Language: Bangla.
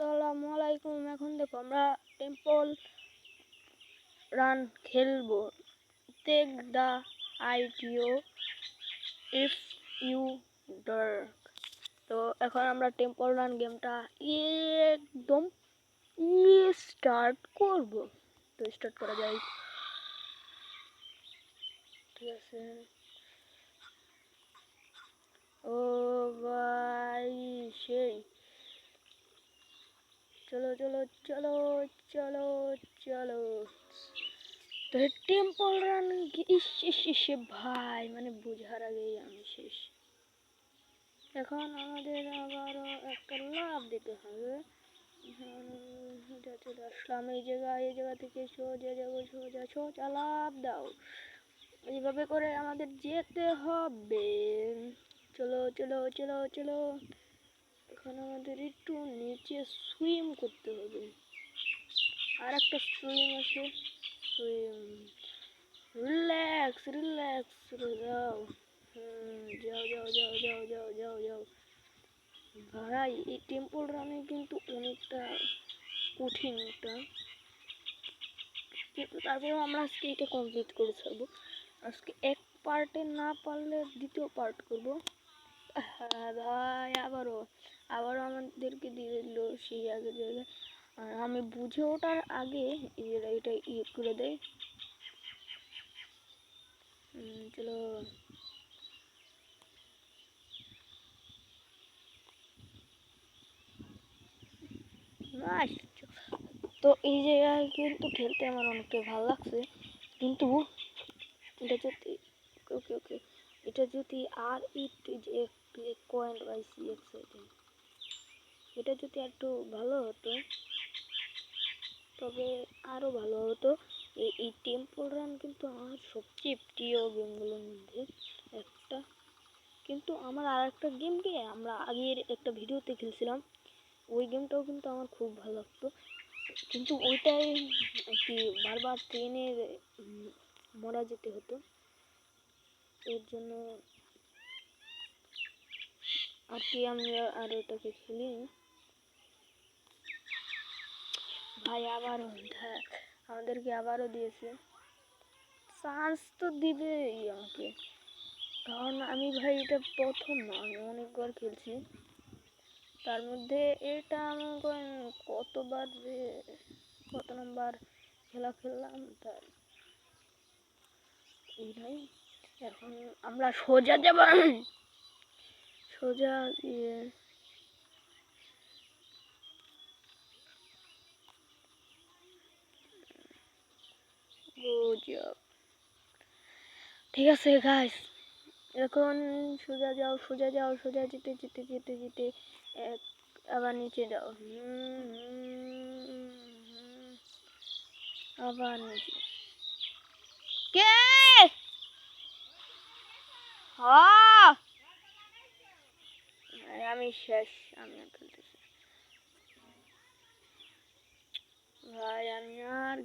আসসালামু আলাইকুম। এখন দেখো আমরা টেম্পল রান খেলবো। Take the idea if you dark. তো এখন আমরা টেম্পল রান গেমটা একদম স্টার্ট করব। তো স্টার্ট করা যায়, ঠিক আছে। ও ভাই সেই, চলো চলো চলো চলো চলো। তো টেম্পল রান শেষে ভাই মানে বোঝার আগেই আমি শেষ। এখন আমাদের আবারও একটা লাভ দিতে হবে। চলে আসলাম এই জায়গা থেকে সোজা যাবো, সোজা লাভ দাও। এইভাবে করে আমাদের যেতে হবে। চলো চলো চলো চলো। এখন আমাদের একটু নিচে সুইম করতে হবে। আর একটা সুইম আছে, সুইম। রিল্যাক্স রিল্যাক্স যাও। যাও যাও যাও যাও যাও যাও যাও। ভাই এই টেম্পল রানে কিন্তু অনেকটা কঠিন এটা, কিন্তু তারপরেও আমরা আজকে এটা কমপ্লিট করে ছাড়বো। আজকে এক পার্টে না পারলে দ্বিতীয় পার্ট করবো। হ্যাঁ ভাই, আবারও আমাদেরকে দিয়ে দিল সেই আগের জায়গায়। আর আমি বুঝে ওঠার আগে এটা করে দেয়। চলো তো এই জায়গায় কিন্তু খেলতে আমার অনেকটাই ভালো লাগছে, কিন্তু এটা যদি ওকে ওকে এটা যদি আর কয়েন পাইছি এটা যদি একটু ভালো হতো তবে আরো ভালো হতো। এই টেম্পল রান কিন্তু আমার সবচেয়ে প্রিয় গেমগুলোর মধ্যে একটা। কিন্তু আমার আর একটা গেম কি আমরা আগের একটা ভিডিওতে খেলছিলাম, ওই গেমটাও কিন্তু আমার খুব ভালো লাগতো, কিন্তু ওইটাই কি বারবার ট্রেনের মরা যেতে হতো। এর জন্য আর কি আমরা আর ওটাকে খেলি। ভাই আবারও দেখ, আমাদেরকে আবারও দিয়েছে। চান্স তো দিবেই আমাকে, কারণ আমি ভাই এটা প্রথম না, আমি অনেকবার খেলছি। তার মধ্যে এটা আমি কতবার যে কত নম্বর খেলা খেললাম তার এই নাই। এখন আমরা সোজা যাব, সোজা গিয়ে ঠিক আছে গাইস। এখন সোজা যাও সোজা যাও, সোজা যেতে যেতে যেতে যেতে আবার নিচে যাও। আবার নিচে কে আমি শেষ, আমি আর খেলতেছি ভাই, আমি আর